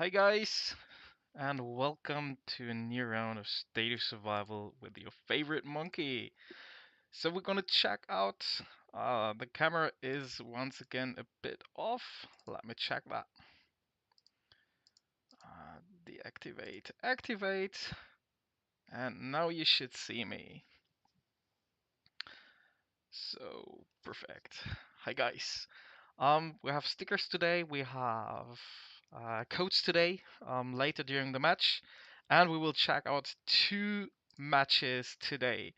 Hi guys, and welcome to a new round of State of Survival with your favorite monkey. So we're gonna check out. The camera is once again a bit off. Let me check that. Deactivate, activate, and now you should see me. So perfect. Hi guys. We have stickers today. We have codes today. Later during the match, and we will check out two matches today.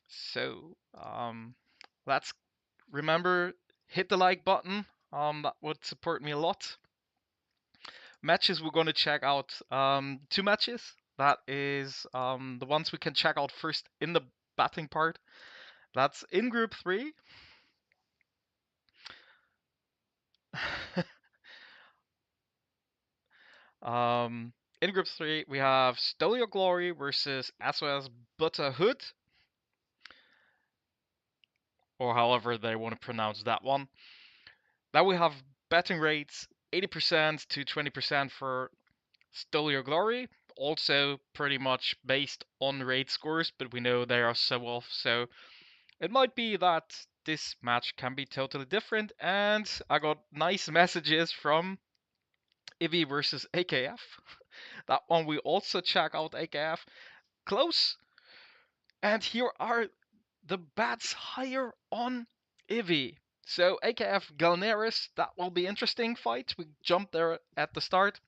So let's remember hit the like button. That would support me a lot. Matches we're going to check out two matches. That is the ones we can check out first in the batting part. That's in group 3. In group 3, we have Sto Your Glory versus SOS Hood, or however they want to pronounce that one. Then we have betting rates 80% to 20% for Sto Your Glory, also pretty much based on raid scores, but we know they are so off, so it might be that this match can be totally different. And I got nice messages from IVI versus AKF. That one we also check out AKF. Close. And here are the bets higher on IVI. So AKF Galneris, that will be interesting fight. We jumped there at the start.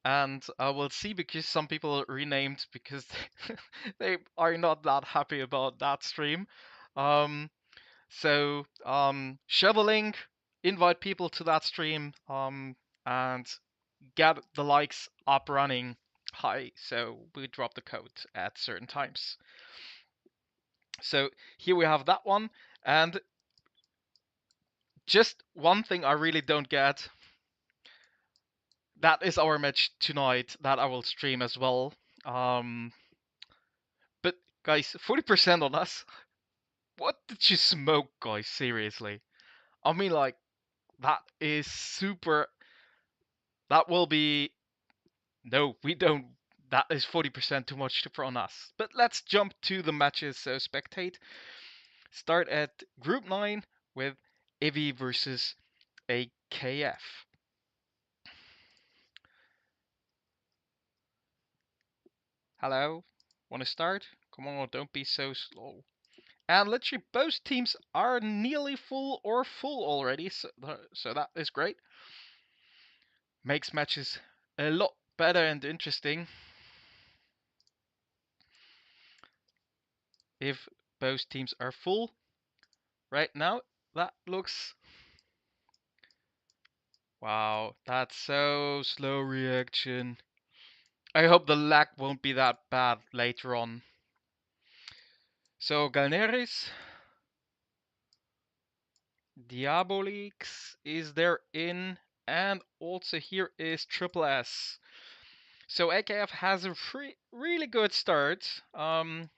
And we'll see, because some people renamed because they are not that happy about that stream. Shoveling, invite people to that stream, and get the likes up running high. So we drop the code at certain times. So here we have that one. And just one thing I really don't get. That is our match tonight that I will stream as well. But guys, 40% on us. What did you smoke, guys? Seriously. I mean, like, that is super. That will be. No, we don't. That is 40% too much on us. But let's jump to the matches. So, spectate. Start at Group 9 with IVI versus AKF. Hello? Want to start? Come on, don't be so slow. And literally both teams are nearly full or full already, so that is great. Makes matches a lot better and interesting if both teams are full. Right now, that looks... Wow, that's so slow reaction. I hope the lag won't be that bad later on. So, Galneris, Diabolix is there in, and also here is Triple S. So AKF has a really good start, and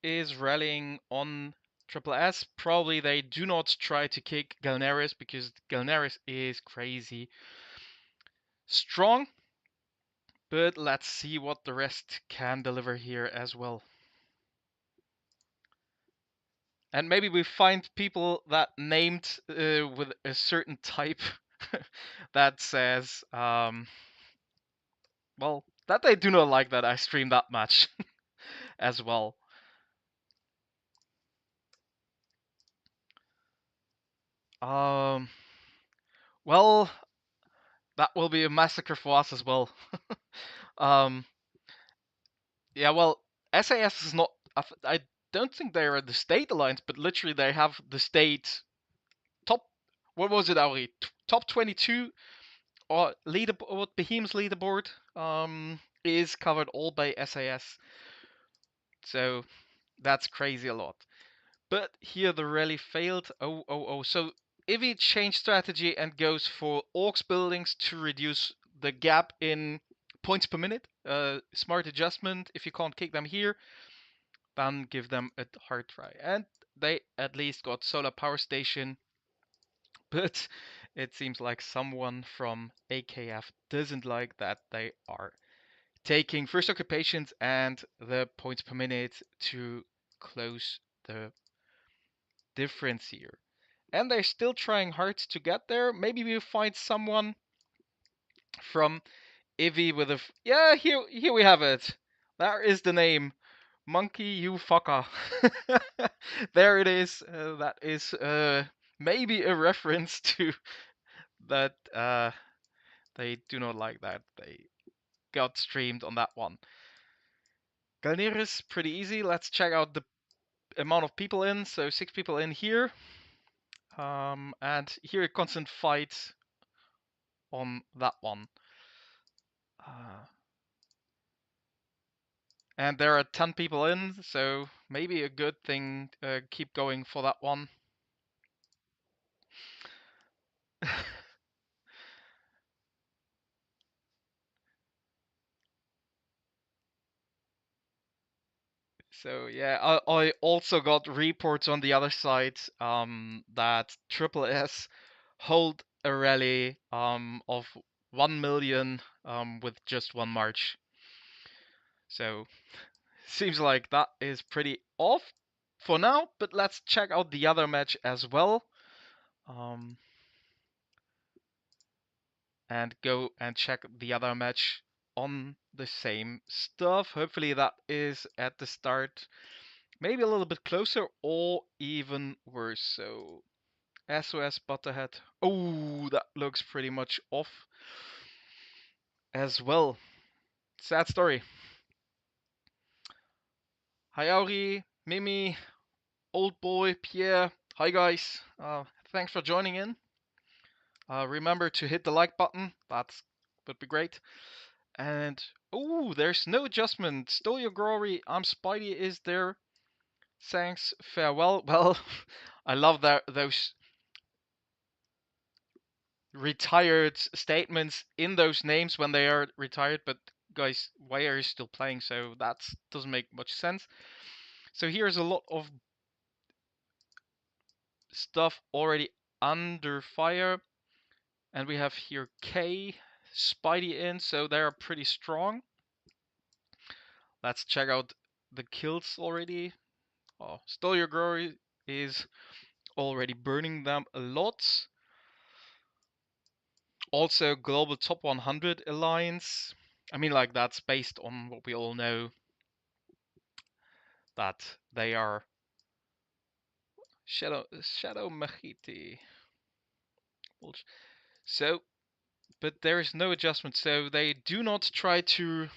is rallying on Triple S. Probably they do not try to kick Galneris because Galneris is crazy strong. But let's see what the rest can deliver here as well. And maybe we find people that named with a certain type that says, well, that they do not like that I stream that much as well. Well, that will be a massacre for us as well. um, yeah, well, SAS is not. I don't think they are the state alliance, but literally they have the state top. What was it, Auri? Top 22 or leaderboard. Behemoth's leaderboard is covered all by SAS. So that's crazy a lot. But here the rally failed. Oh. So if he changed strategy and goes for orcs buildings to reduce the gap in points per minute, smart adjustment. If you can't kick them here, then give them a hard try. And they at least got solar power station. But It seems like someone from AKF doesn't like that they are taking first occupations and the points per minute to close the difference here. And they're still trying hard to get there. Maybe we'll find someone from Ivy with a... Yeah, here we have it. There is the name. Monkey, you fucker. There it is. That is maybe a reference to that they do not like that they got streamed on that one. Galneris, pretty easy. Let's check out the amount of people in. So 6 people in here. And here a constant fight on that one. And there are 10 people in, so maybe a good thing. Keep going for that one. So yeah, I also got reports on the other side that Triple S hold a rally of 1 million with just one march. So seems like that is pretty off for now, but let's check out the other match as well. And go and check the other match on the same stuff. Hopefully that is at the start, maybe a little bit closer or even worse. So SOS Butterhead. Oh, that looks pretty much off as well. Sad story. Hi Auri, Mimi, Old Boy, Pierre. Hi guys. Thanks for joining in. Remember to hit the like button. That would be great. And oh, there's no adjustment. Sto Your Glory, I'm Spidey is there. Thanks, farewell. Well, I love that those retired statements in those names when they are retired, but guys, why are you still playing? So that doesn't make much sense. So here's a lot of stuff already under fire. And we have here K, Spidey in, so they're pretty strong. Let's check out the kills already. Oh, Sto Your Glory is already burning them a lot. Also, Global Top 100 Alliance. I mean, like, that's based on what we all know. That they are Shadow Mahiti. So, but there is no adjustment, so they do not try to...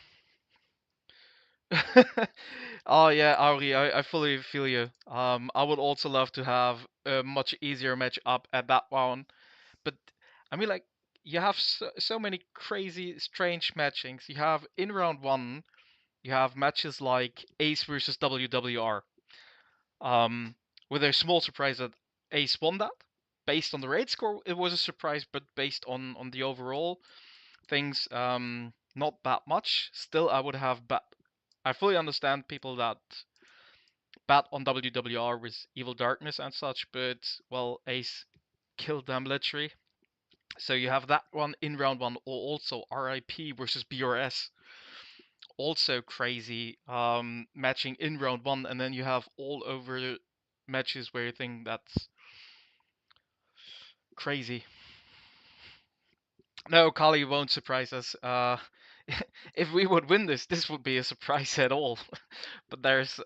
Oh yeah, Auri, I fully feel you. I would also love to have a much easier match up at that one. But, I mean, like, you have so many crazy, strange matchings. You have, in round 1, you have matches like Ace versus WWR. With a small surprise that Ace won that. Based on the raid score, it was a surprise, but based on the overall things, not that much. Still, I would have bet. I fully understand people that bet on WWR with Evil Darkness and such, but, well, Ace killed them literally. So you have that one in round 1, or also RIP versus BRS. Also crazy matching in round 1, and then you have all over matches where you think that's crazy. No, Kali won't surprise us. If we would win this would be a surprise at all. But there's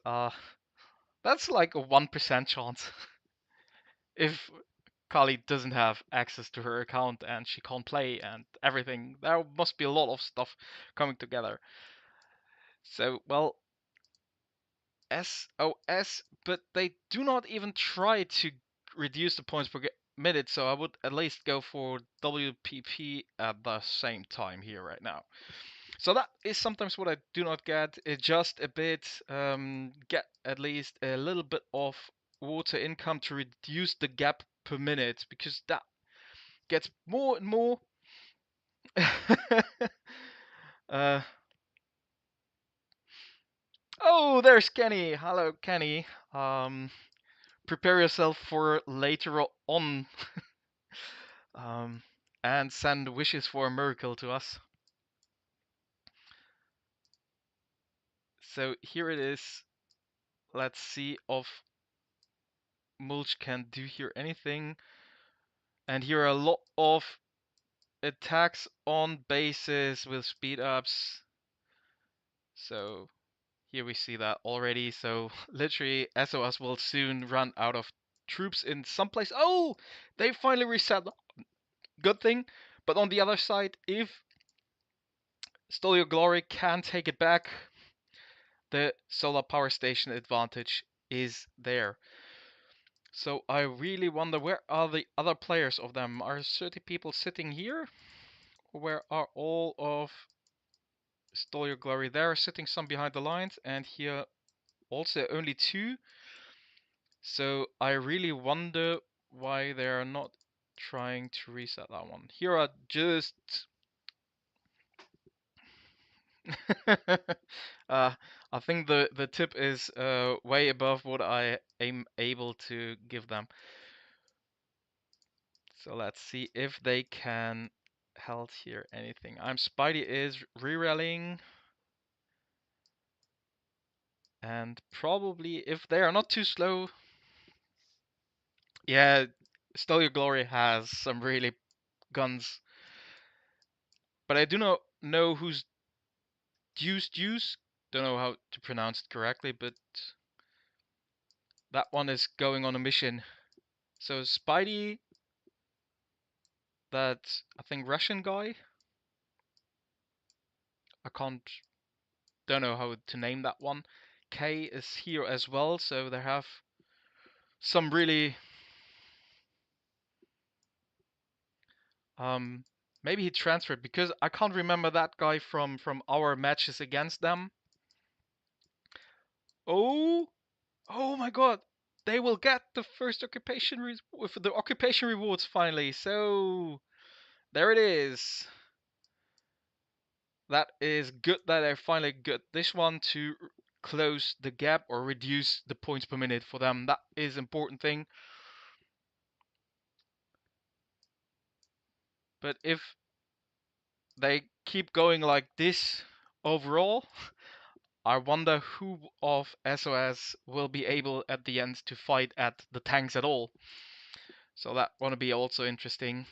that's like a 1% chance. If Kali doesn't have access to her account and she can't play and everything, there must be a lot of stuff coming together. So, well, SOS, but they do not even try to reduce the points per minute, so I would at least go for WPP at the same time here right now. So that is sometimes what I do not get. Just a bit, get at least a little bit of water income to reduce the gap per minute, because that gets more and more. uh, oh, there's Kenny. Hello, Kenny. Prepare yourself for later on. and send wishes for a miracle to us. So here it is. Let's see if Mulch can do here anything. And here are a lot of attacks on bases with speed ups. So here we see that already. So literally SOS will soon run out of troops in some place. Oh, they finally reset. Good thing. But on the other side, if Sto Your Glory can take it back, the solar power station advantage is there. So I really wonder, where are the other players of them? Are 30 people sitting here? Where are all of Sto Your Glory? There are sitting some behind the lines, and here also only 2. So I really wonder why they are not trying to reset that one. Here are just I think the tip is way above what I am able to give them. So let's see if they can health here anything. Spidey is re-rallying. And probably, if they are not too slow, yeah, Sto Your Glory has some really guns. But I do not know who's Deuce. Don't know how to pronounce it correctly, but that one is going on a mission. So Spidey, that I think Russian guy. Don't know how to name that one. K is here as well, so they have some really maybe he transferred, because I can't remember that guy from our matches against them. Oh, oh my God! They will get the first occupation with the occupation rewards finally. So there it is. That is good that I finally got this one to close the gap or reduce the points per minute for them. That is important thing. But if they keep going like this overall, I wonder who of SOS will be able at the end to fight at the tanks at all. So that wanna be also interesting.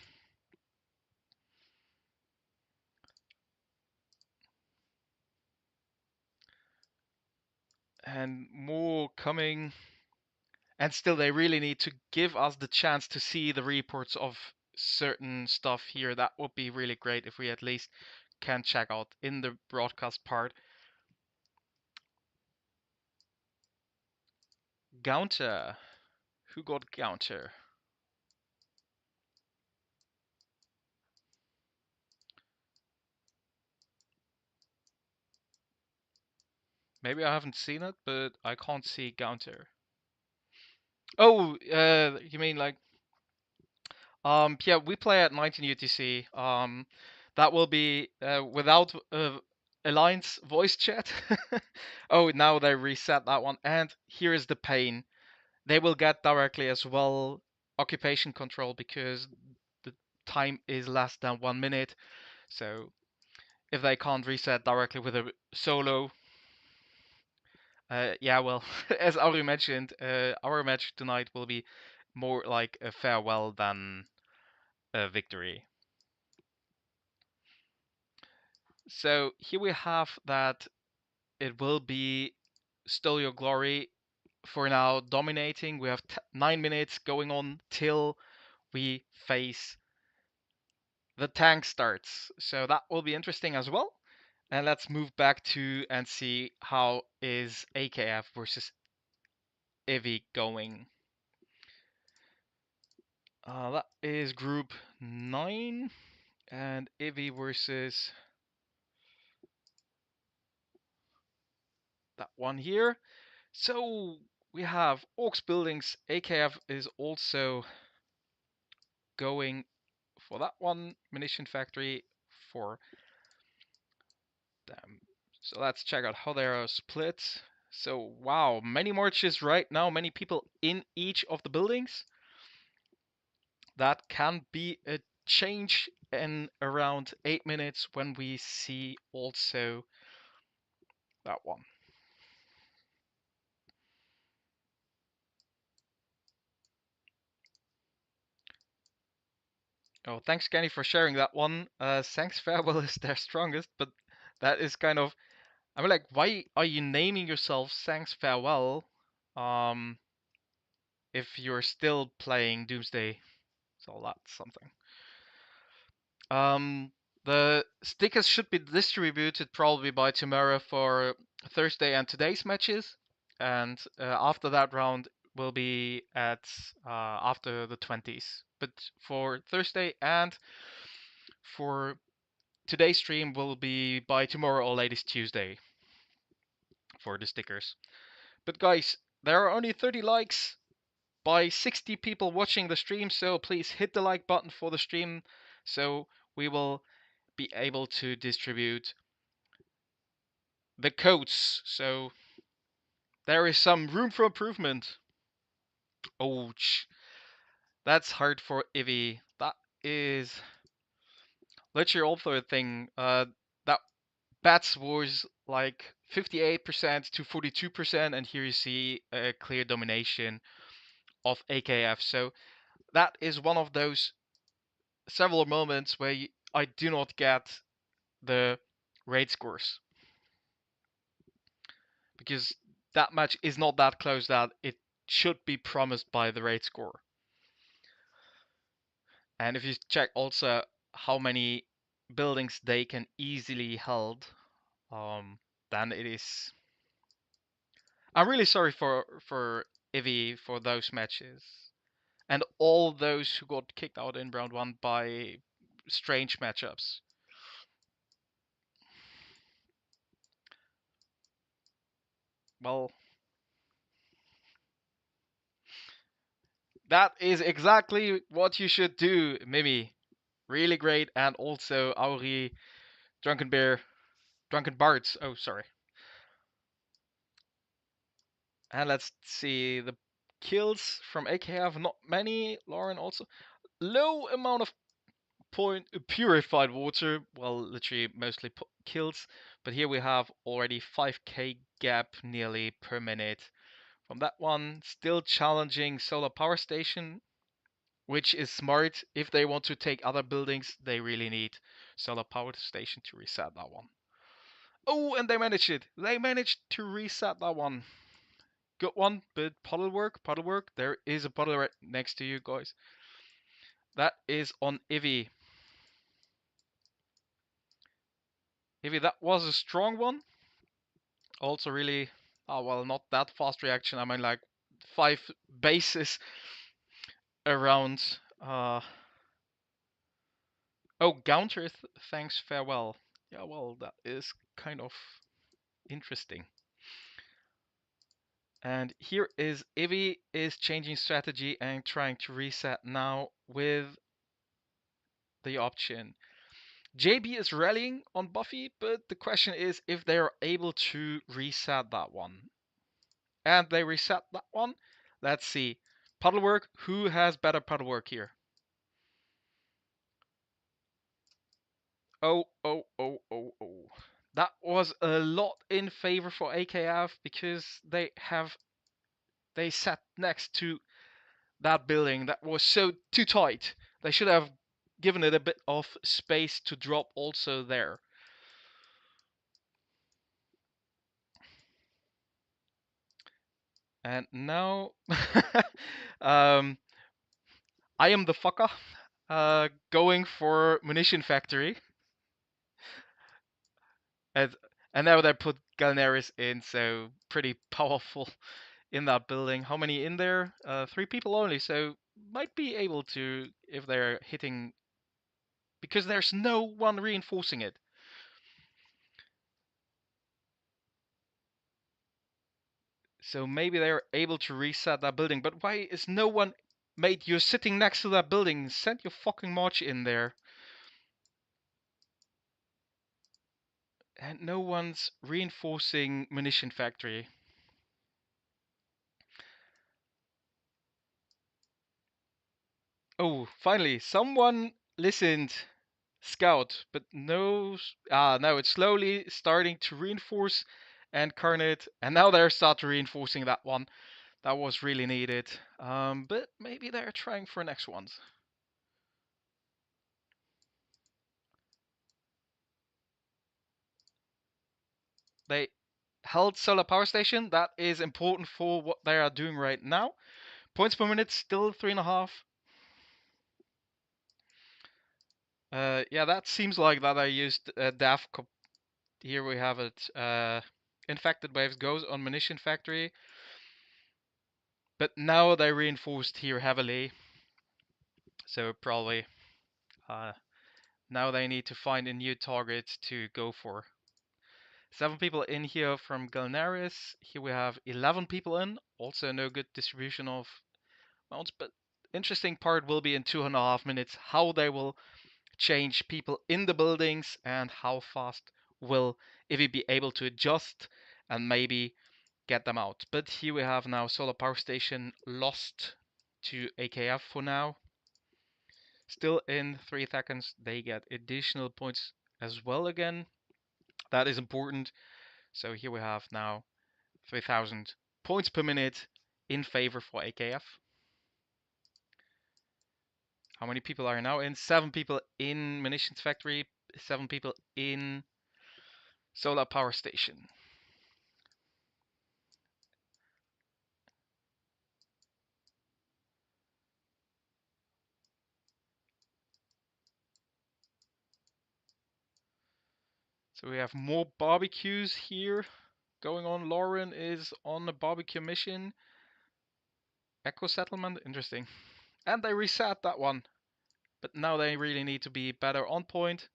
And more coming. And still, they really need to give us the chance to see the reports of certain stuff here. That would be really great if we at least can check out in the broadcast part. Gaunter. Who got Gaunter? Maybe I haven't seen it, but I can't see Gaunter. Oh, you mean like yeah, we play at 19 UTC. That will be without Alliance voice chat. Oh, now they reset that one. And here is the pain. They will get directly as well occupation control, because the time is less than 1 minute. So if they can't reset directly with a solo, yeah, well, as Ari mentioned, our match tonight will be more like a farewell than a victory. So here we have that it will be Sto Your Glory for now dominating. We have 9 minutes going on till we face the tank starts. So that will be interesting as well. And let's move back to and see how is AKF versus IVI going. That is group 9 and IVI versus that one here. So we have Orcs Buildings. AKF is also going for that one. Munition Factory for them. So let's check out how they are split. So wow, many marches right now, many people in each of the buildings. That can be a change in around 8 minutes when we see also that one. Oh, thanks, Kenny, for sharing that one. Thanks, Farewell is their strongest, but that is kind of. I mean, like, why are you naming yourself Thanks Farewell? Um, if you're still playing Doomsday, so that's something. The stickers should be distributed probably by tomorrow for Thursday and today's matches, and after that round will be at after the 20s. But for Thursday and for today's stream will be by tomorrow or latest Tuesday for the stickers. But guys, there are only 30 likes by 60 people watching the stream, so please hit the like button for the stream so we will be able to distribute the codes. So there is some room for improvement. Ouch. That's hard for Ivy. That is literally also a thing. That bats was like 58% to 42%, and here you see a clear domination of AKF. So that is one of those several moments where I do not get the raid scores, because that match is not that close that it should be promised by the raid score. And if you check also how many buildings they can easily hold, then it is. I'm really sorry for Ivy for those matches and all those who got kicked out in round one by strange matchups. Well, that is exactly what you should do, Mimi. Really great, and also Auri, Drunken Bear, Drunken Bards. Oh, sorry. And let's see the kills from AKF. Not many. Lauren also low amount of point purified water. Well, literally mostly kills. But here we have already 5k gap nearly per minute from that one. Still challenging solar power station, which is smart. If they want to take other buildings, they really need solar power station to reset that one. Oh, and they managed it. They managed to reset that one. Good one, but puddle work. There is a puddle right next to you guys. That is on Ivy. Ivy, that was a strong one. Also really, oh well, not that fast reaction. I mean, like 5 bases around. Oh, Gaunter, thanks, farewell. Yeah, well, that is kind of interesting. And here is Ivy is changing strategy and trying to reset now with the option. JB is rallying on Buffy, but the question is if they are able to reset that one. And they reset that one. Let's see. Puddle work. Who has better puddle work here? Oh, oh, oh, oh, oh. That was a lot in favor for AKF because they sat next to that building that was so too tight. They should have given it a bit of space to drop also there. And now I am the fucker going for munition factory. And and now they put Galneris in, so pretty powerful in that building. How many in there? 3 people only, so might be able to if they're hitting, because there's no one reinforcing it. So maybe they're able to reset that building, but why is no one... Mate, you're sitting next to that building. Send your fucking march in there. And no one's reinforcing munition factory. Oh, finally, someone listened, scout, but no, it's slowly starting to reinforce and Carnate, and now they're start reinforcing that one. That was really needed. But maybe they're trying for next ones. They held solar power station. That is important for what they are doing right now. Points per minute still 3.5. Yeah, that seems like that I used DAF. Here we have it. Infected waves goes on munition factory. But now they reinforced here heavily. So probably now they need to find a new target to go for. 7 people in here from Galnaris. Here we have 11 people in. Also no good distribution of mounts, but interesting part will be in 2.5 minutes how they will change people in the buildings and how fast will Ivy be able to adjust and maybe get them out. But here we have now solar power station lost to AKF for now. Still in 3 seconds they get additional points as well again. That is important. So here we have now 3,000 points per minute in favor for AKF. How many people are now in? 7 people in munitions factory, 7 people in solar power station. So we have more barbecues here going on. Lauren is on a barbecue mission. Echo settlement, interesting. And they reset that one. But now they really need to be better on point.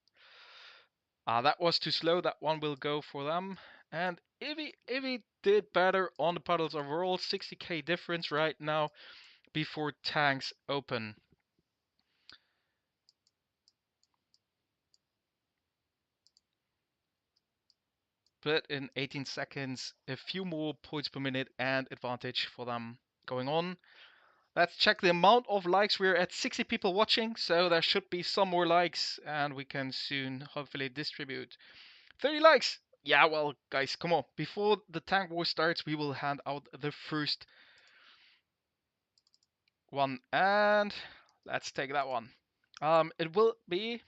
That was too slow. That one will go for them. And Ivy did better on the puddles overall. 60k difference right now before tanks open. But in 18 seconds, a few more points per minute and advantage for them going on. Let's check the amount of likes. We're at 60 people watching, so there should be some more likes and we can soon hopefully distribute 30 likes. Yeah, well, guys, come on. Before the tank war starts, we will hand out the first one, and let's take that one. It will be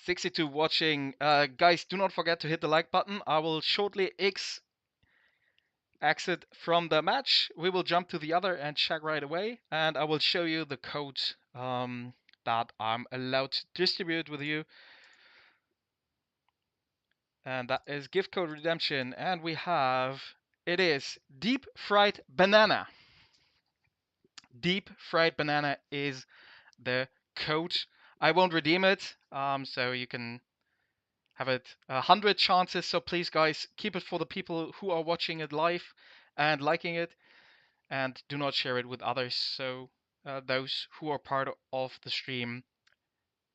62 watching. Guys, do not forget to hit the like button. I will shortly exit from the match. We will jump to the other and check right away, and I will show you the code that I'm allowed to distribute with you. And that is gift code redemption, and we have, it is deep fried banana. Deep fried banana is the code. I won't redeem it, so you can have it 100 chances. So please, guys, keep it for the people who are watching it live and liking it, and do not share it with others. So those who are part of the stream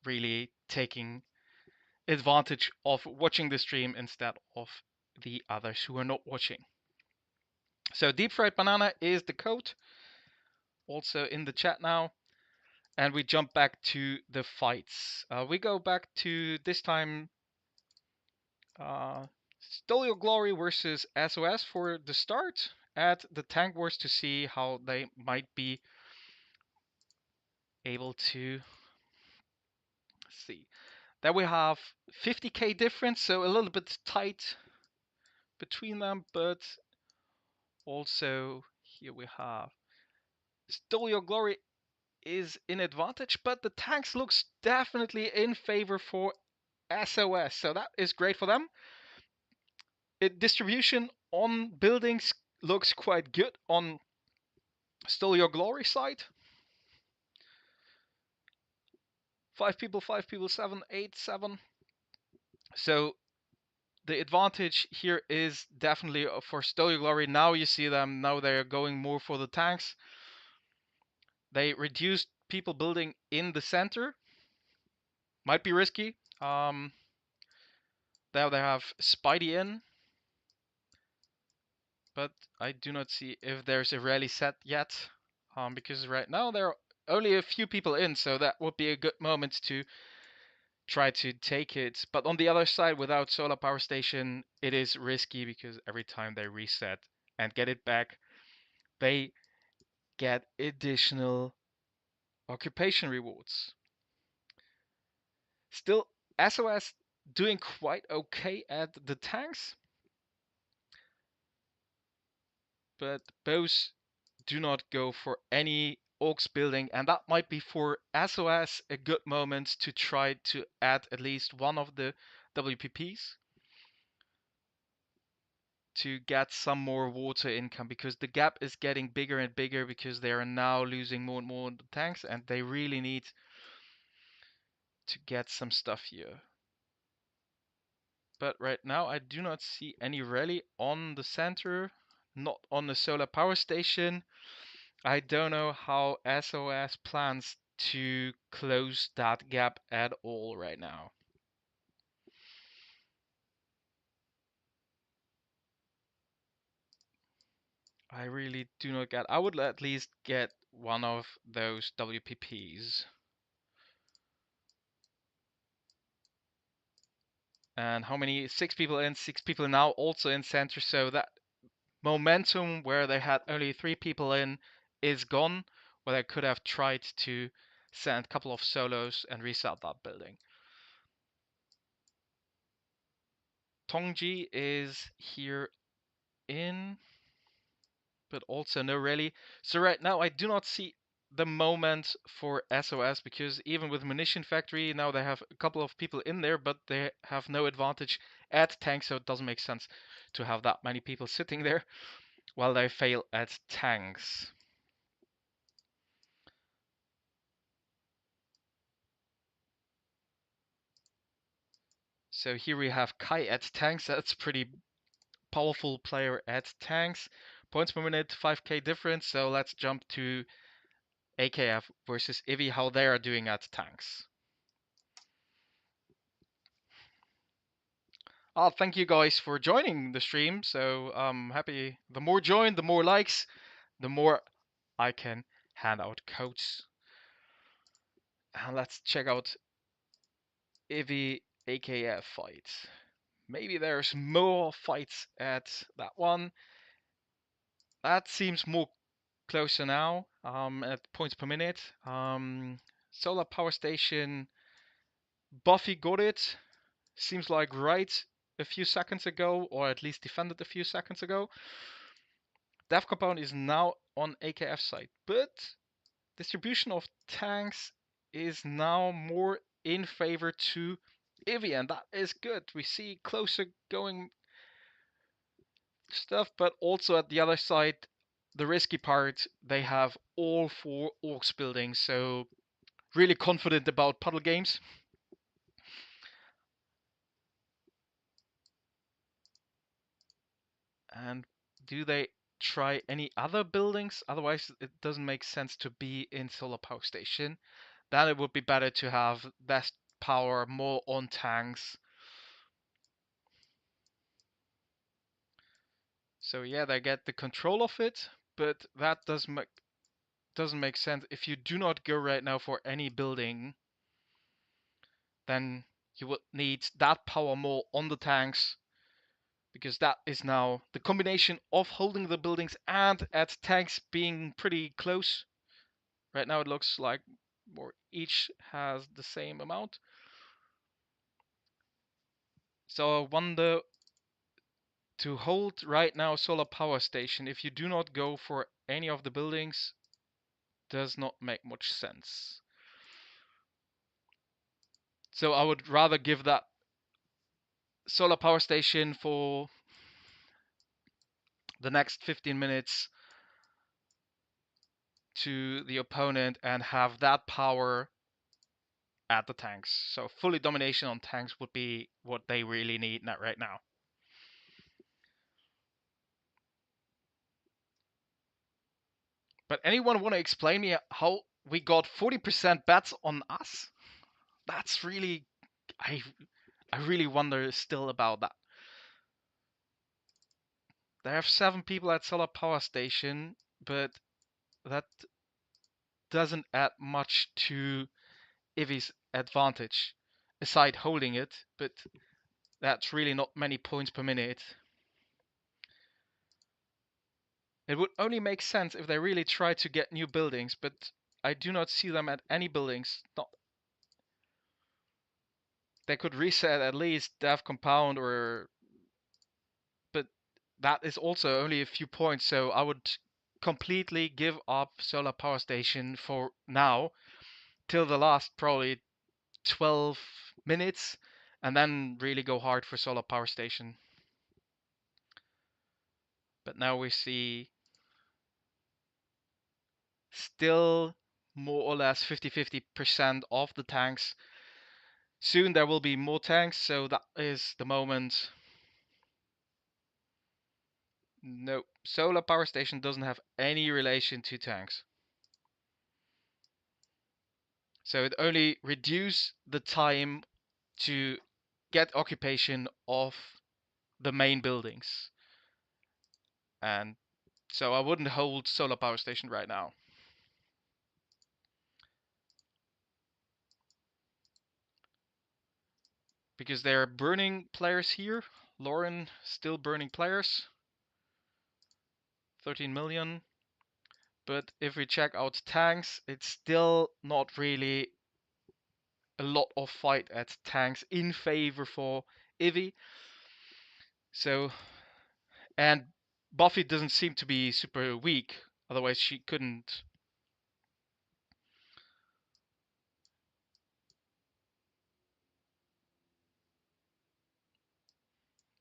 really taking advantage of watching the stream instead of the others who are not watching. So deep fried banana is the code, also in the chat now. And we jump back to the fights. We go back to this time Sto Your Glory versus SOS for the start at the Tank Wars to see how they might be able to see. Then we have 50k difference, so a little bit tight between them, but also here we have Sto Your Glory is in advantage, but the tanks looks definitely in favor for SOS, so that is great for them. Distribution on buildings looks quite good on Sto Your Glory side. 5 people, 7, 8, 7. So the advantage here is definitely for Sto Your Glory. Now you see them, now they're going more for the tanks. They reduced people building in the center. Might be risky. Now they have Spidey in. but I do not see if there's a rally set yet, because right now there are only a few people in, so that would be a good moment to try to take it. But on the other side, without solar power station, it is risky because every time they reset and get it back, they get additional occupation rewards. Still, SOS doing quite okay at the tanks, but both do not go for any orcs building, and that might be for SOS a good moment to try to add at least one of the WPPs to get some more water income, because the gap is getting bigger and bigger because they are now losing more and more tanks, and they really need to get some stuff here. But right now I do not see any rally on the center, not on the solar power station. I don't know how SOS plans to close that gap at all right now. I really do not get. I would at least get one of those WPPs. And how many? 6 people in, 6 people now also in center. So that momentum where they had only 3 people in is gone. Where they could have tried to send a couple of solos and reset that building. Tongji is here in, but also no rally. So right now I do not see the moment for SOS, because even with Munition Factory now they have a couple of people in there, but they have no advantage at tanks, so it doesn't make sense to have that many people sitting there while they fail at tanks. So here we have Kai at tanks. That's pretty powerful player at tanks. Points per minute, 5k difference. So let's jump to AKF versus IVI, how they are doing at tanks. Thank you guys for joining the stream. So I'm happy. The more join, the more likes, the more I can hand out codes. And let's check out IVI AKF fight. Maybe there's more fights at that one. That seems more closer now, at points per minute. Solar power station, Buffy got it. Seems like right a few seconds ago, or at least defended a few seconds ago. Dev compound is now on AKF side, but distribution of tanks is now more in favor to IVI, and that is good. We see closer going stuff, but also at the other side, the risky part, they have all 4 orcs buildings, so really confident about puddle games. And do they try any other buildings? Otherwise, it doesn't make sense to be in solar power station. Then it would be better to have less power, more on tanks. So yeah, they get the control of it, but that doesn't make sense. If you do not go right now for any building, then you would need that power more on the tanks, because that is now the combination of holding the buildings and at tanks being pretty close. Right now it looks like more each has the same amount. So I wonder, to hold right now solar power station, if you do not go for any of the buildings, does not make much sense. So I would rather give that solar power station for the next 15 minutes to the opponent and have that power at the tanks. So fully domination on tanks would be what they really need right now. But anyone want to explain me how we got 40% bets on us? That's really, I really wonder still about that. They have 7 people at solar power station, but that doesn't add much to Ivi's advantage, aside holding it, but that's really not many points per minute. It would only make sense if they really try to get new buildings, but I do not see them at any buildings. They could reset at least Dev Compound, or but that is also only a few points, so I would completely give up solar power station for now till the last probably 12 minutes, and then really go hard for solar power station. But now we see still more or less 50-50% of the tanks. Soon there will be more tanks, so that is the moment. No, solar power station doesn't have any relation to tanks. So it only reduces the time to get occupation of the main buildings. And so I wouldn't hold solar power station right now. Because they're burning players here. Lauren still burning players. 13 million. But if we check out tanks, it's still not really a lot of fight at tanks in favor for Ivy. So, and Buffy doesn't seem to be super weak, otherwise she couldn't.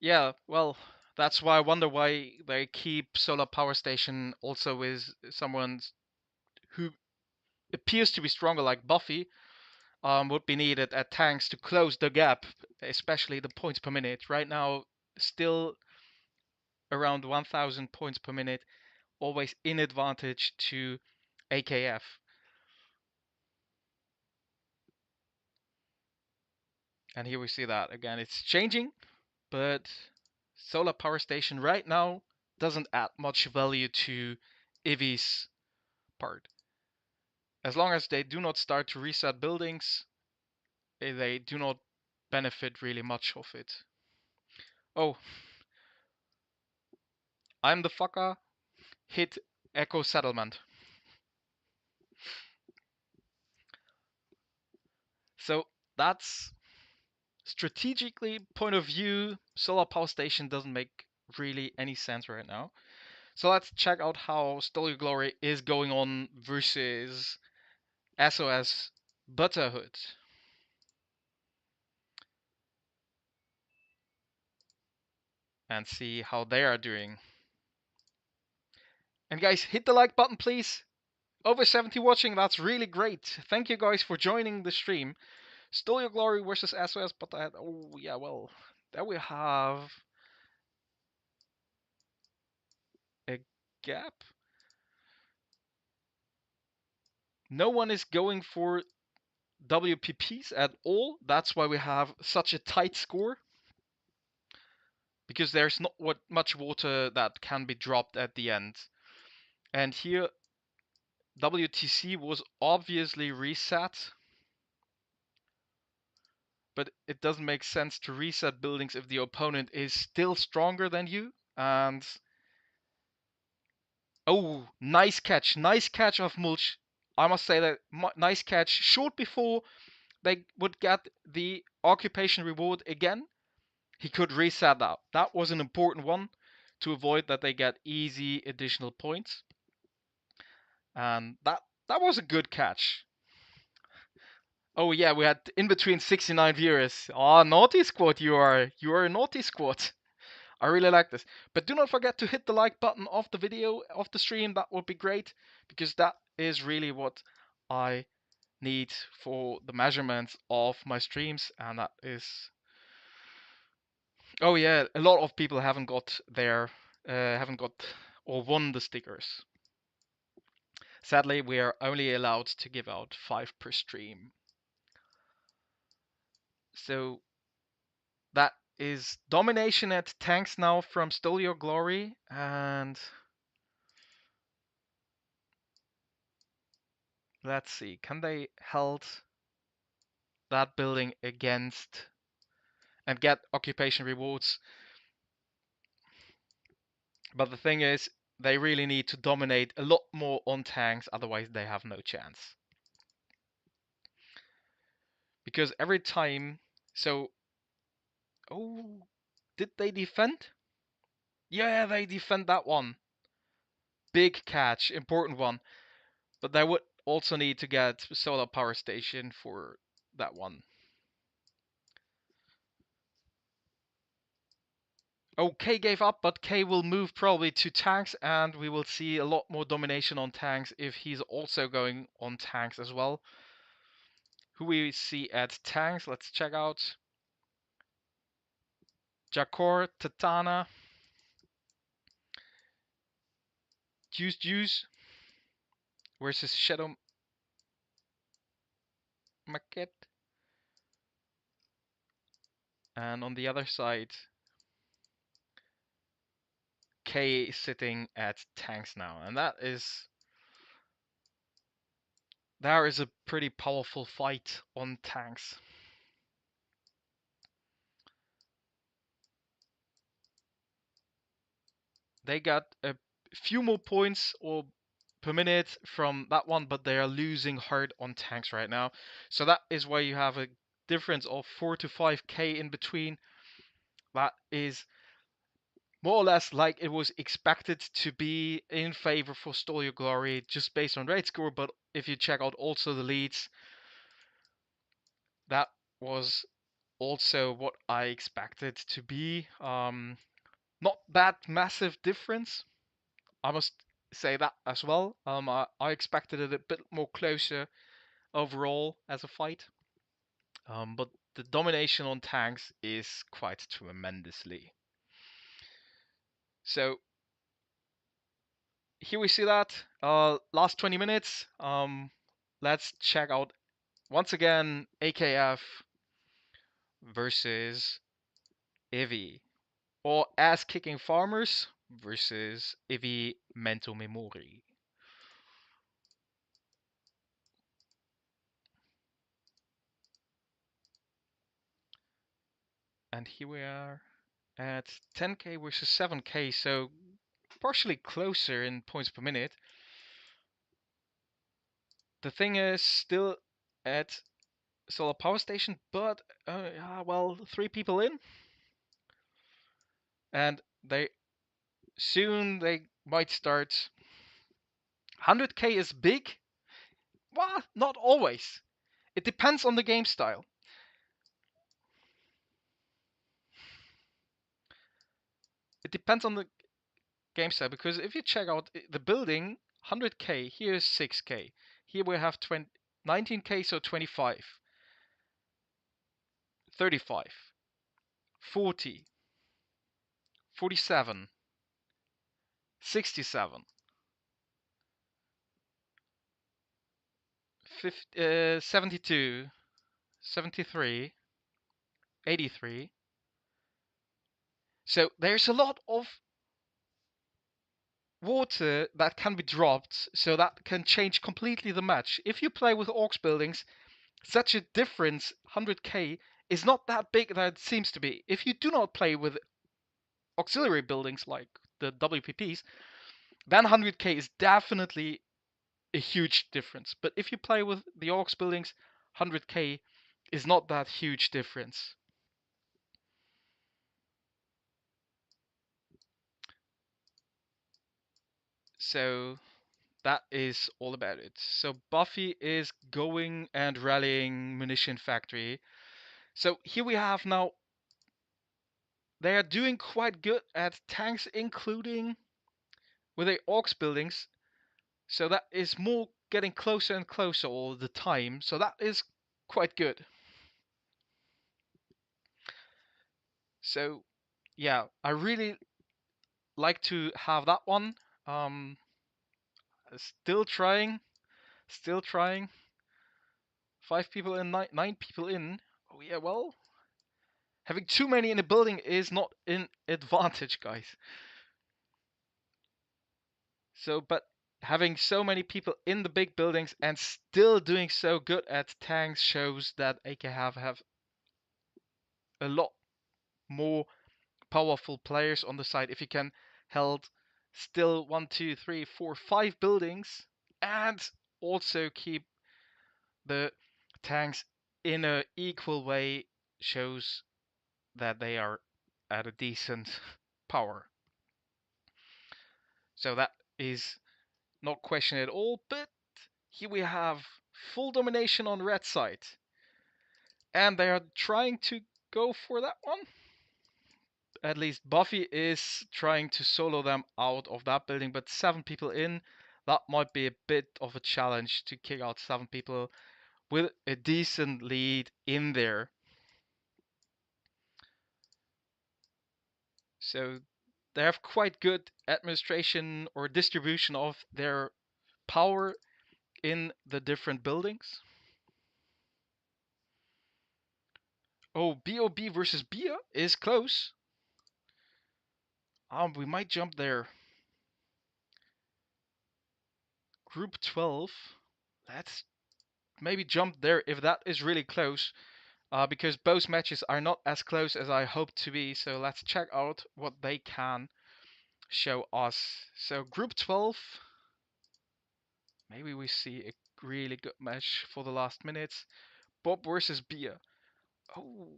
Yeah, well, that's why I wonder why they keep solar power station also with someone who appears to be stronger like Buffy. Would be needed at tanks to close the gap, especially the points per minute. Right now, still around 1000 points per minute, always in advantage to AKF. And here we see that again. It's changing, but solar power station right now doesn't add much value to Ivy's part. As long as they do not start to reset buildings, they do not benefit really much of it. Oh, I'm the fucker. Hit Echo Settlement. So that's strategically point of view. Solar power station doesn't make really any sense right now. So let's check out how Sto Your Glory is going on versus SOS Butterhood. And see how they are doing. And guys, hit the like button please. Over 70 watching, that's really great. Thank you guys for joining the stream. Sto Your Glory versus SOS Butterhead. Oh yeah, well, there we have a gap. No one is going for WPPs at all. That's why we have such a tight score. Because there's not much water that can be dropped at the end. And here, WTC was obviously reset. But it doesn't make sense to reset buildings if the opponent is still stronger than you. And oh, nice catch of Mulch. I must say that nice catch short before they would get the occupation reward again. He could reset that. That was an important one to avoid that they get easy additional points. And that was a good catch. Oh yeah, we had in between 69 viewers. Oh, naughty squad you are. You are a naughty squad. I really like this. But do not forget to hit the like button of the video, of the stream. That would be great, because that is really what I need for the measurements of my streams. And that is... Oh yeah, a lot of people haven't got or won the stickers. Sadly, we are only allowed to give out 5 per stream. So that is domination at tanks now from Sto Your Glory, and let's see, can they hold that building against and get occupation rewards? But the thing is, they really need to dominate a lot more on tanks, otherwise they have no chance. Because every time, so, oh, did they defend? Yeah, they defend that one. Big catch, important one. But they would also need to get solar power station for that one. Oh, K gave up, but K will move probably to tanks, and we will see a lot more domination on tanks if he's also going on tanks as well. Who we see at tanks, let's check out. Jakor, Tatana, Juice versus Shadow Maquette. And on the other side, K is sitting at tanks now, and there is a pretty powerful fight on tanks. They got a few more points or per minute from that one, but they are losing hard on tanks right now. So that is why you have a difference of 4 to 5k in between. That is more or less like it was expected to be in favor for Sto Your Glory just based on raid score, but if you check out also the leads, that was also what I expected to be. Not that massive difference, I must say that as well. I expected it a bit more closer overall as a fight, but the domination on tanks is quite tremendously. So here we see that last 20 minutes. Let's check out once again AKF versus IVI, or ass kicking farmers versus IVI Mento Memori. And here we are at 10k versus 7k, so partially closer in points per minute. The thing is still at solar power station, but well, 3 people in, and they might start. 100k is big. Well, not always. It depends on the game style. It depends on the game style, because if you check out the building, 100k, here is 6k. Here we have 19k, so 25, 35, 40, 47, 67, 50, 72, 73, 83. So there's a lot of water that can be dropped, so that can change completely the match. If you play with orcs buildings, such a difference, 100k, is not that big that it seems to be. If you do not play with auxiliary buildings like the WPPs, then 100k is definitely a huge difference. But if you play with the orcs buildings, 100k is not that huge difference. So that is all about it. So Buffy is going and rallying Munition Factory. So here we have now, they are doing quite good at tanks, including with the orcs buildings. So that is more getting closer and closer all the time. So that is quite good. So yeah, I really like to have that one. Um, still trying, still trying. 5 people in, nine people in. Oh yeah, well, Having too many in a building is not an advantage, guys. So, but having so many people in the big buildings and still doing so good at tanks shows that AKF have a lot more powerful players on the side. If you can hold still 1, 2, 3, 4, 5 buildings and also keep the tanks in a equal way, shows that they are at a decent power. So that is not question at all, but here we have full domination on red side. And they are trying to go for that one. At least Buffy is trying to solo them out of that building, but 7 people in, that might be a bit of a challenge to kick out 7 people with a decent lead in there. So they have quite good administration or distribution of their power in the different buildings. Oh, Bob versus Beia is close. We might jump there. Group 12. Let's maybe jump there if that is really close. Because both matches are not as close as I hoped to be. So let's check out what they can show us. So Group 12. Maybe we see a really good match for the last minutes. Bob versus Beia. Oh.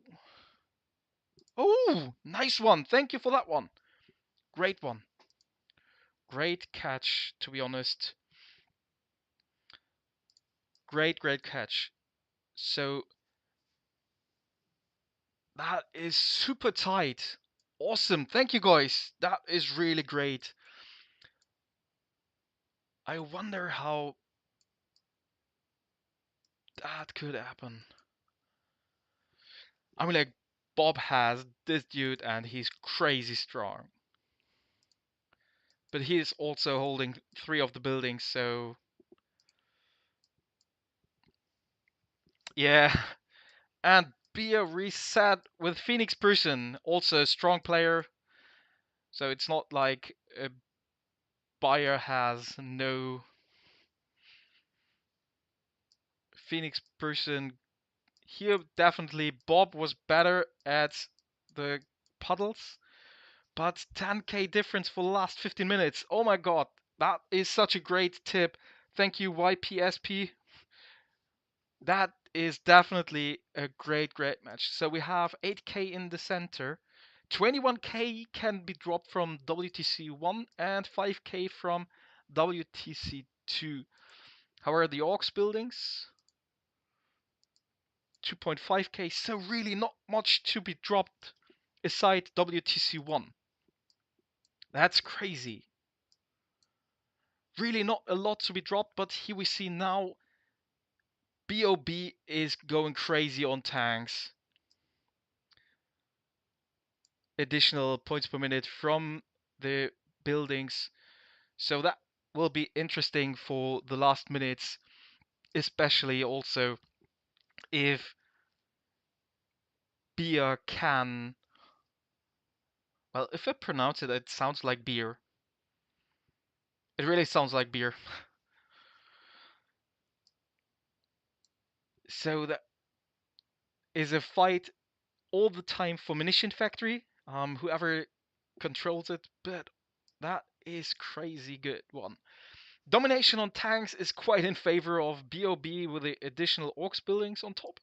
Oh, nice one. Thank you for that one. Great one. Great catch, to be honest. Great catch. So that is super tight. Awesome. Thank you, guys. That is really great. I wonder how that could happen. I mean, like, Bob has this dude and he's crazy strong. But he is also holding 3 of the buildings, so... Yeah. And Beia reset with Phoenix Person, also a strong player. So it's not like a Beia has no Phoenix Person. Here, definitely Bob was better at the puddles, but 10k difference for the last 15 minutes. Oh my god, that is such a great tip. Thank you, YPSP. That is definitely a great match. So we have 8k in the center. 21k can be dropped from WTC 1 and 5k from WTC 2. However, the Aux buildings, 2.5k, so really not much to be dropped aside WTC 1. That's crazy. Really not a lot to be dropped, but here we see now Bob is going crazy on tanks. Additional points per minute from the buildings. So that will be interesting for the last minutes, especially also if Beer can... Well, if I pronounce it, it sounds like beer. It really sounds like beer. So that is a fight all the time for Munition Factory. Whoever controls it, but that is crazy good one. Domination on tanks is quite in favor of Bob with the additional Aux buildings on top.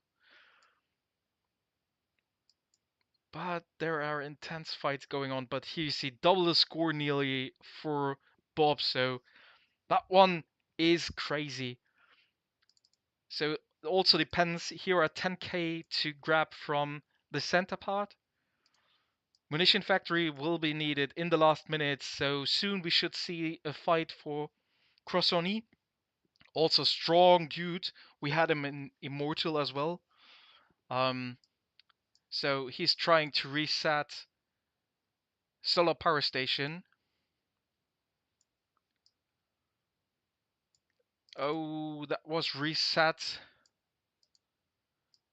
But there are intense fights going on. But here you see double the score nearly for Bob. So that one is crazy. So it also depends. Here are 10k to grab from the center part. Munition Factory will be needed in the last minutes. So soon we should see a fight for Crossoni. Also strong dude. We had him in Immortal as well. So he's trying to reset Solar Power Station. Oh, that was reset.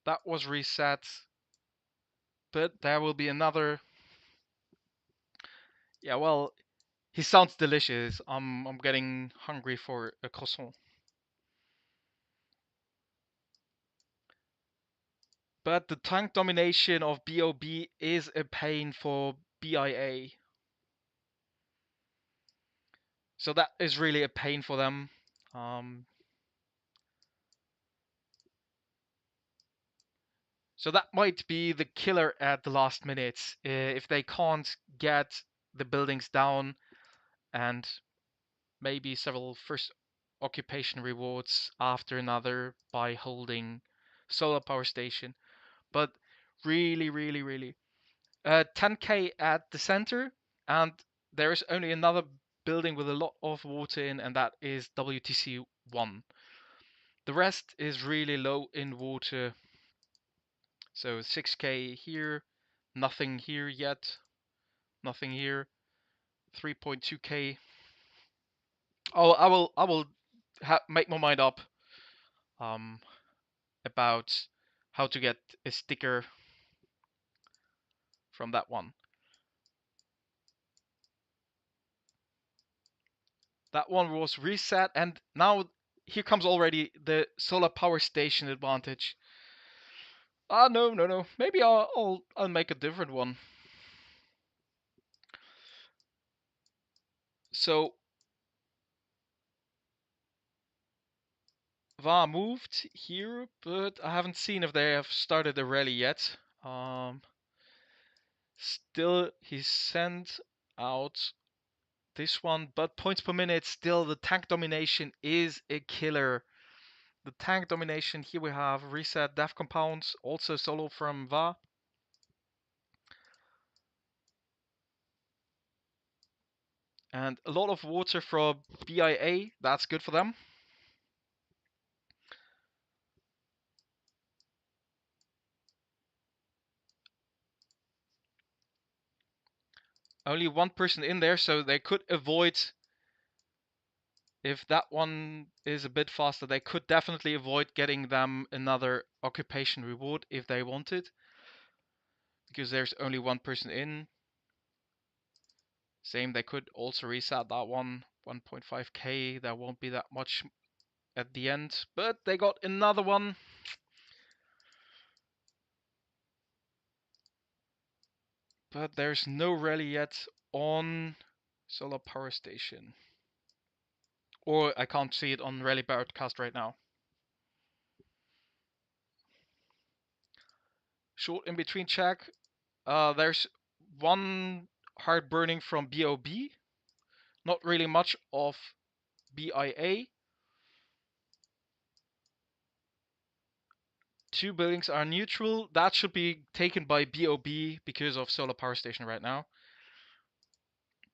That was reset. But there will be another. Yeah, well, he sounds delicious. I'm getting hungry for a croissant. But the tank domination of Bob is a pain for Bia. So that is really a pain for them. Um, so that might be the killer at the last minute. If they can't get the buildings down and maybe several first occupation rewards after another by holding solar power station. But really, really, really. 10k at the center, and there is only another building with a lot of water in, and that is WTC 1. The rest is really low in water. So 6k here, nothing here yet, nothing here, 3.2k. Oh, I will make my mind up um, about how to get a sticker from that one. That one was reset, and now here comes already the solar power station advantage. Ah, no, no, no. Maybe I'll make a different one. So Va moved here, but I haven't seen if they have started a rally yet. Still, he sent out this one, but points per minute, still the tank domination is a killer. The tank domination, here we have reset death compounds, also solo from Va. And a lot of water from BIA, that's good for them. Only one person in there, so they could avoid, if that one is a bit faster, they could definitely avoid getting them another occupation reward if they wanted. Because there's only one person in. Same, they could also reset that one, 1.5k, there won't be that much at the end. But they got another one. But there's no rally yet on Solar Power Station. Or I can't see it on Rally Broadcast right now. Short in between check. There's one hard burning from Bob. Not really much of BIA. Two buildings are neutral. That should be taken by Bob because of solar power station right now.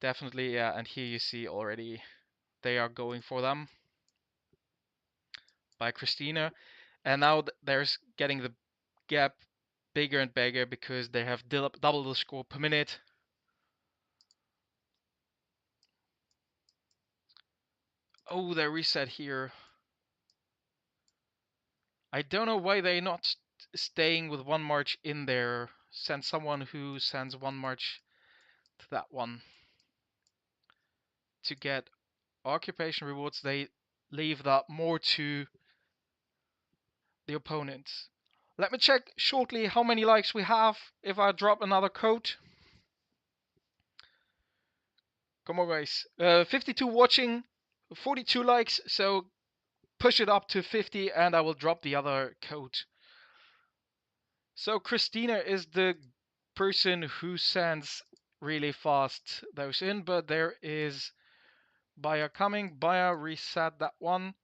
Definitely, yeah. And here you see already they are going for them by Christina. And now there's getting the gap bigger and bigger because they have double the score per minute. Oh, they reset here. I don't know why they're not staying with one march in there. Send someone who sends one march to that one. To get occupation rewards, they leave that more to the opponents. Let me check shortly how many likes we have if I drop another code. Come on, guys. 52 watching, 42 likes, so push it up to 50 and I will drop the other code. So Christina is the person who sends really fast those in, but there is Beia coming. Beia reset that one.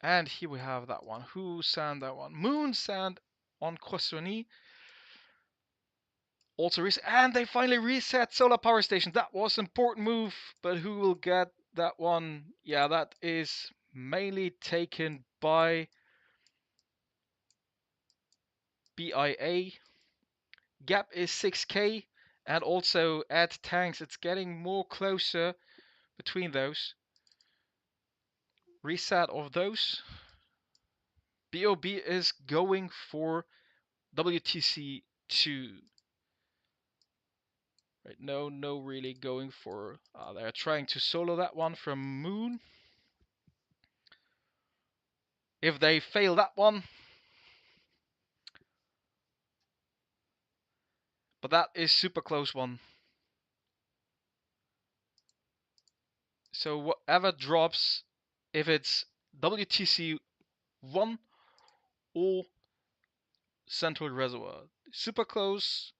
And here we have that one. Who sent that one? Moon sent on Croissoni. Also reset. And they finally reset Solar Power Station. That was an important move. But who will get that one? Yeah, that is mainly taken by BIA. Gap is 6k. And also add tanks. It's getting more closer between those. Reset of those. Bob is going for WTC 2. Right, no, really going for. They're trying to solo that one from Moon. If they fail that one, but that is super close one. So whatever drops, if it's WTC 1 or Central Reservoir, super close.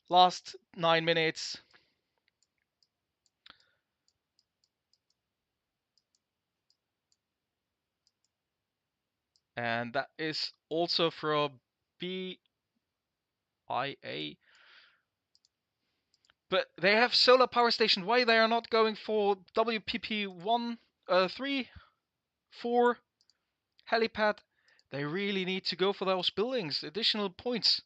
Last 9 minutes. And that is also for BIA. But they have solar power station. Why they are not going for WPP 1, 3, 4 helipad? They really need to go for those buildings. Additional points.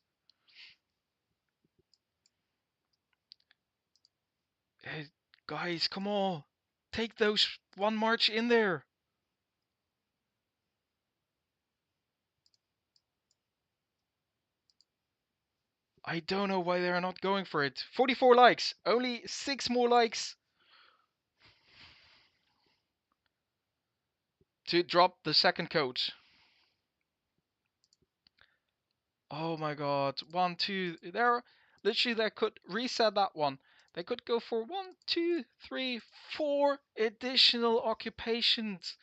Hey, guys, come on. Take those one march in there. I don't know why they are not going for it. 44 likes. Only 6 more likes to drop the second coach. Oh my god. 1, 2. There, literally, they could reset that one. They could go for 1, 2, 3, 4 additional occupations.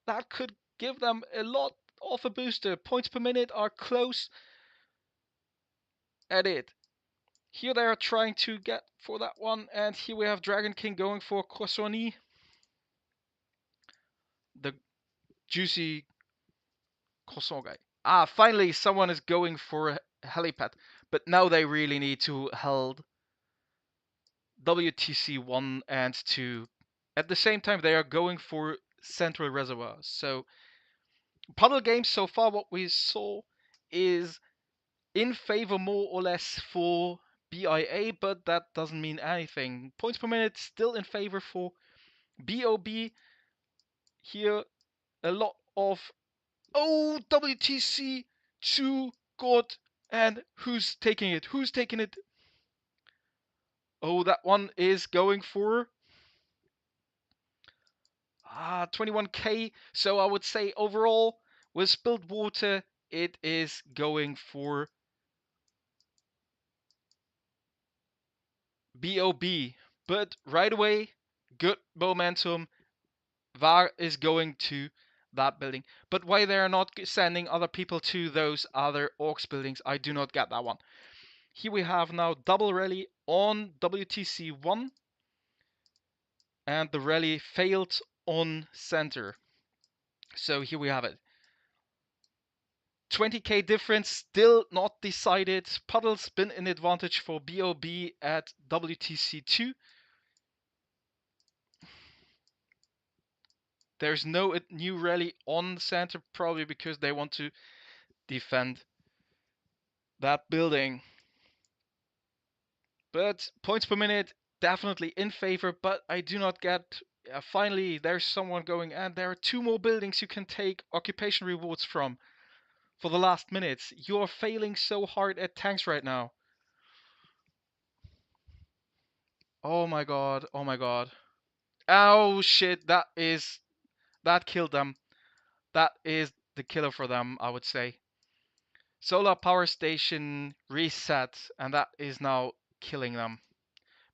That could give them a lot of a booster. Points per minute are close at it. Here they are trying to get for that one, and here we have Dragon King going for Croissoni. The juicy croissant guy. Finally someone is going for a helipad, but now they really need to hold WTC 1 and 2. At the same time, they are going for Central Reservoir. So, puddle games so far, what we saw is in favor more or less for BIA, but that doesn't mean anything. Points per minute still in favor for BOB. Here, a lot of WTC 2 got, and who's taking it? Who's taking it? Oh, that one is going for 21k. So I would say overall with spilled water, it is going for BOB. But right away, good momentum. VAR is going to that building. But why they are not sending other people to those other orcs buildings, I do not get that one. Here we have now double rally on WTC 1. And the rally failed on center. So here we have it. 20k difference, still not decided. Puddle's been an advantage for BOB at WTC2. There's no new rally on the center, probably because they want to defend that building. But points per minute, definitely in favor, but I do not get... finally, there's someone going, and there are 2 more buildings you can take occupation rewards from for the last minutes. You're failing so hard at tanks right now. Oh my god, oh my god. Oh shit, that killed them. That is the killer for them, I would say. Solar power station reset, and that is now killing them.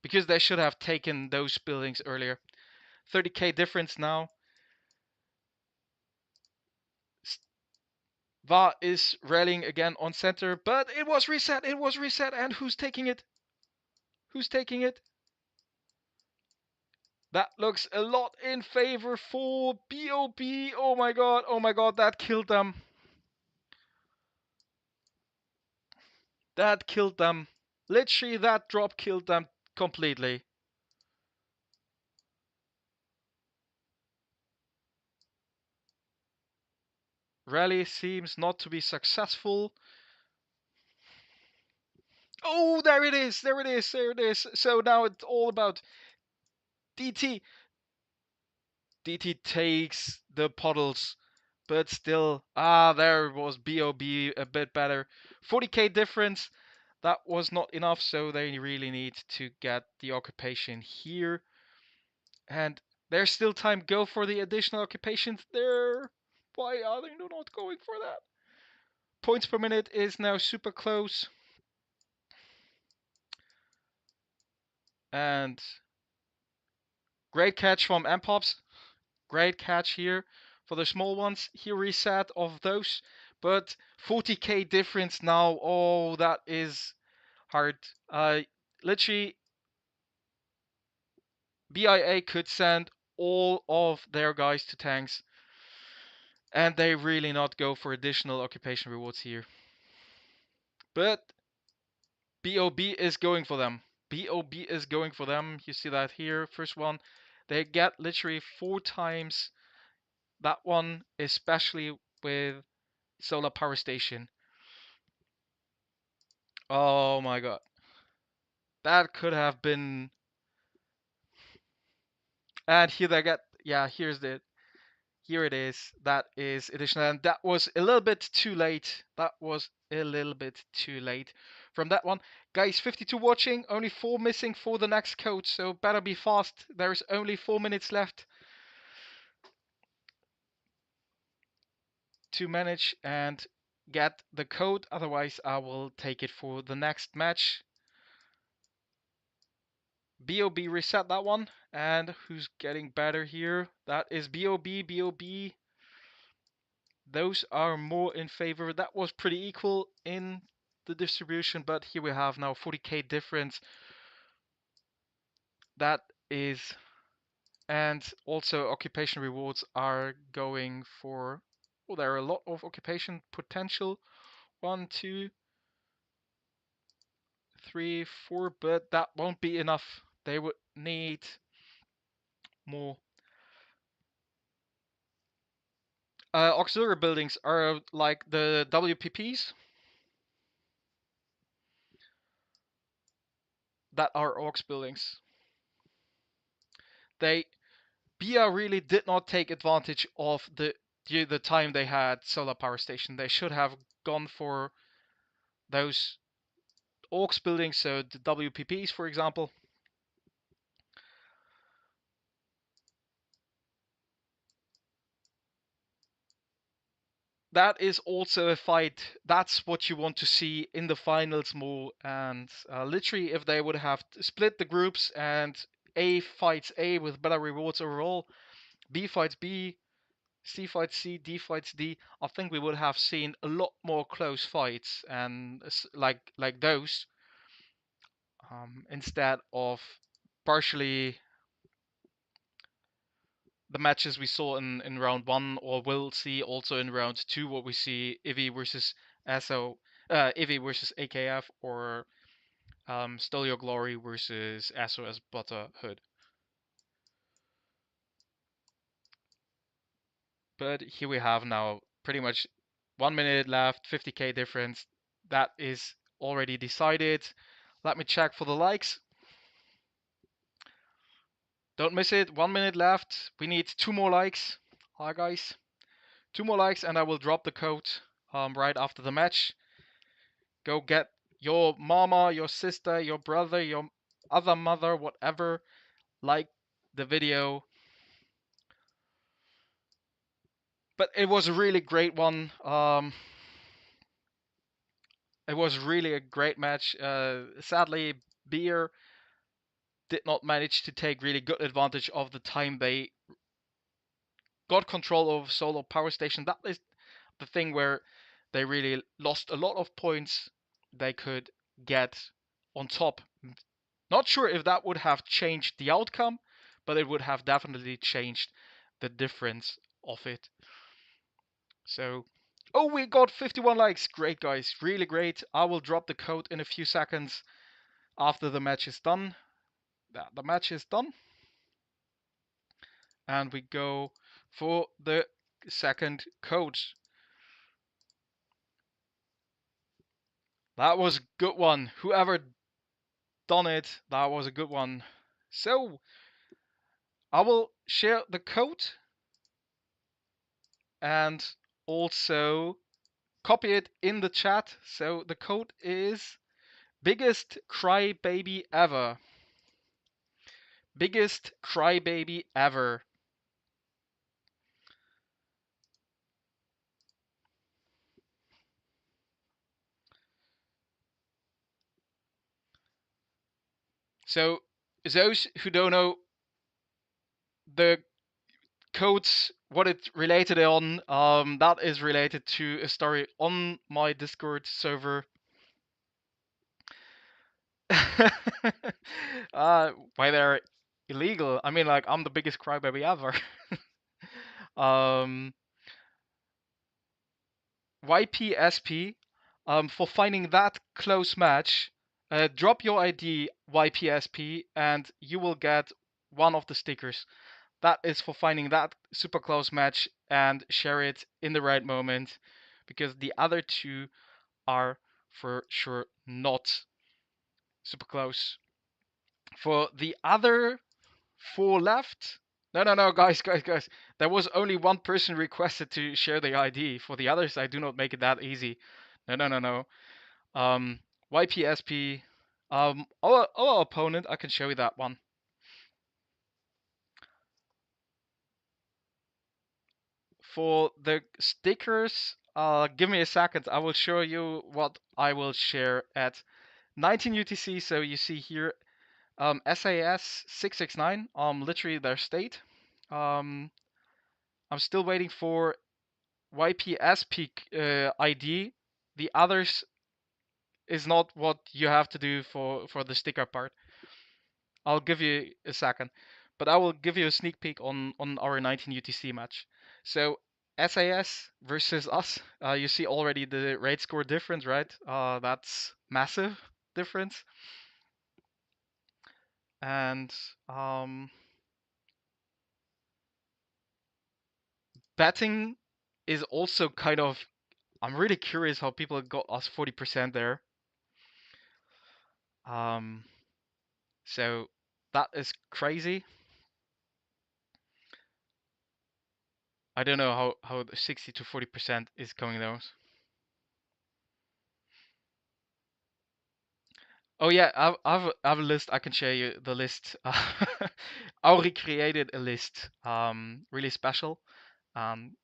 Because they should have taken those buildings earlier. 30k difference now. Va is rallying again on center, but it was reset, and who's taking it? Who's taking it? That looks a lot in favor for BOB. Oh my god, that killed them. That killed them. Literally, that drop killed them completely. Rally seems not to be successful. Oh, there it is. So now it's all about DT. DT takes the puddles. but still, there was Bob a bit better. 40k difference. That was not enough, so they really need to get the occupation here. And there's still time. Go for the additional occupations there. Why are they not going for that? Points per minute is now super close. And great catch from Mpops. Great catch here for the small ones. He reset of those. But 40k difference now. Oh, that is hard. Literally, BIA could send all of their guys to tanks. And they really not go for additional occupation rewards here. But Bob is going for them. Bob is going for them. You see that here. First one. They get literally 4 times that one, especially with solar power station. Oh my god. That could have been... And here they get... Yeah, here's the... Here it is. That is additional. And that was a little bit too late. That was a little bit too late from that one. Guys, 52 watching. Only 4 missing for the next code. So better be fast. There's only 4 minutes left to manage and get the code. Otherwise, I will take it for the next match. Bob reset that one. And who's getting better here? That is Bob. Those are more in favor. That was pretty equal in the distribution, but here we have now 40k difference. That is, and also occupation rewards are going for, well, there are a lot of occupation potential. 1, 2, 3, 4, but that won't be enough. They would need more. Auxiliary buildings are like the WPPs that are aux buildings. Beia really did not take advantage of the time they had solar power station. They should have gone for those aux buildings, so the WPPs, for example. That is also a fight. That's what you want to see in the finals more. And literally, if they would have split the groups and A fights A with better rewards overall, B fights B, C fights C, D fights D, I think we would have seen a lot more close fights and like those, instead of partially the matches we saw in round 1, or will see also in round 2, what we see IVI versus IVI versus AKF, or Sto Your Glory versus SOS Hood. But here we have now pretty much 1 minute left, 50k difference. That is already decided. Let me check for the likes. Don't miss it. 1 minute left. We need 2 more likes. Hi guys. 2 more likes and I will drop the code right after the match. Go get your mama, your sister, your brother, your other mother, whatever. Like the video. But it was a really great one. It was really a great match. Sadly, Beer did not manage to take really good advantage of the time they got control of Solo Power Station. That is the thing where they really lost a lot of points they could get on top. Not sure if that would have changed the outcome, but it would have definitely changed the difference of it. So, oh, we got 51 likes. Great, guys. Really great. I will drop the code in a few seconds after the match is done. The match is done. And we go for the second code. That was a good one. Whoever done it, that was a good one. So, I will share the code and also copy it in the chat. So the code is biggest crybaby ever. Biggest crybaby ever. So those who don't know the codes, what it related on, that is related to a story on my Discord server. Why they're illegal? I mean, like, I'm the biggest crybaby ever. um, YPSP, for finding that close match, drop your ID YPSP and you will get one of the stickers. That is for finding that super close match and share it in the right moment, because the other two are for sure not super close. For the other four left, no, guys. There was only one person requested to share the ID. For the others, I do not make it that easy. No. YPSP, our opponent, I can show you that one. For the stickers, give me a second. I will show you what I will share at 19 UTC. So you see here, SAS 669, literally their state. I'm still waiting for YPSP ID. The others is not what you have to do for the sticker part. I'll give you a second, but I will give you a sneak peek on our 19 UTC match. So SAS versus us, you see already the rate score difference, right? That's massive difference. And betting is also kind of, I'm really curious how people got us 40% there. So that is crazy. I don't know how the 60 to 40% is coming those. Oh yeah, I have a list. I can share you the list. I already created a list, really special. Um,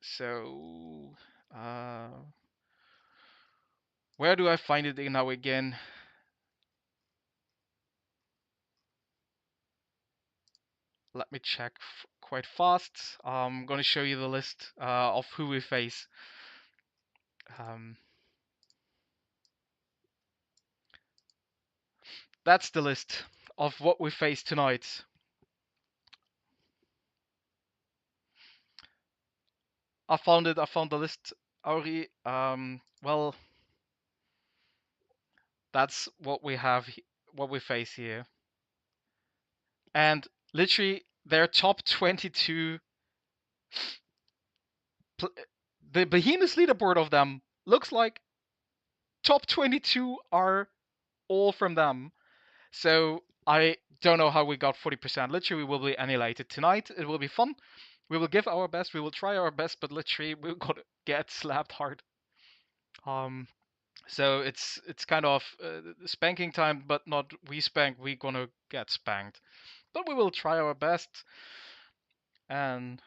so where do I find it now again? Let me check quite fast. I'm gonna show you the list of who we face. That's the list of what we face tonight. I found it. I found the list already. Well, that's what we have, what we face here. And literally, their top 22, the Behemoth leaderboard of them looks like top 22 are all from them. So I don't know how we got 40%. Literally, we will be annihilated tonight. It will be fun. We will give our best. We will try our best, but literally, we're gonna get slapped hard. So it's kind of spanking time, but not we spank. We gonna get spanked, but we will try our best. And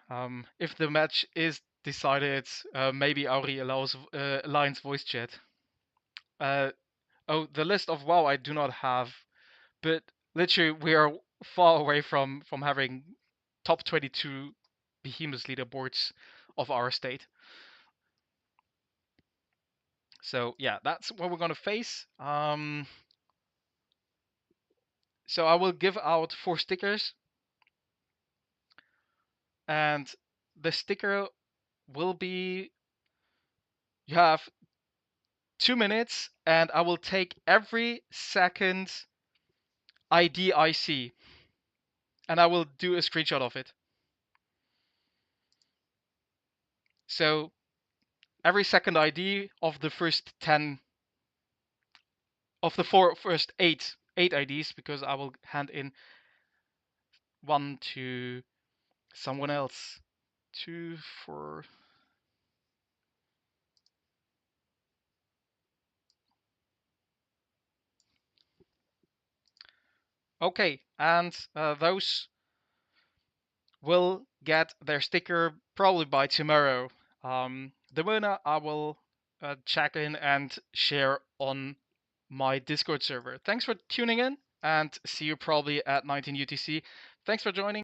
if the match is decided, maybe Auri alliance voice chat. Oh, the list of WoW I do not have, but literally we are far away from having top 22 behemoth leaderboards of our state. So yeah, that's what we're gonna face. So I will give out 4 stickers, and the sticker will be, you have 2 minutes, and I will take every second ID I see, and I will do a screenshot of it. So every second ID of the first 10, of the first 8 8 IDs because I will hand in one to someone else. 2 for... Okay, and those will get their sticker probably by tomorrow. The winner I will check in and share on my Discord server. Thanks for tuning in, and see you probably at 19 UTC. Thanks for joining.